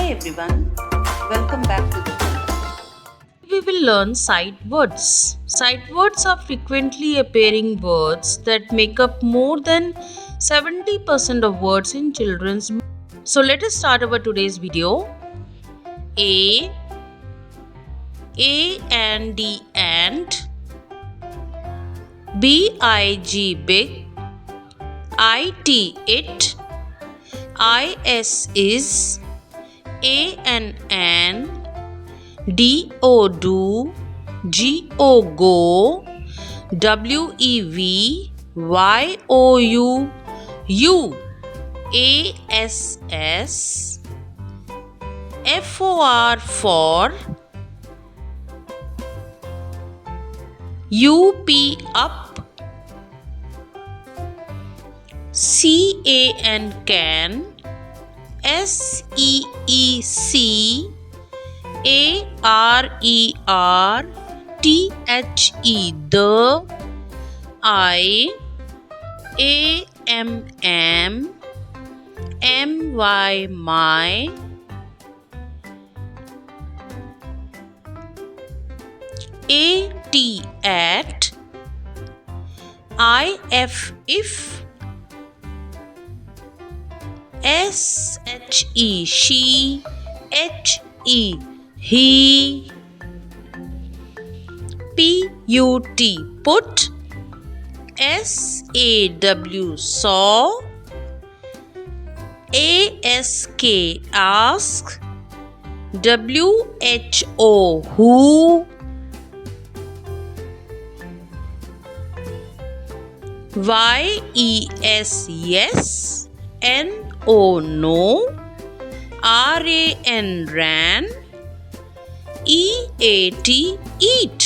Hi everyone, welcome back to the channel. We will learn sight words. Sight words are frequently appearing words that make up more than 70% of words in children's. So let us start our today's video. A and D and big, it, is, a and an, do, go, wev, ass, for, up, can, seec, the, my, at, if, she, he, put, saw, ask, who, yes, no, ran, eat,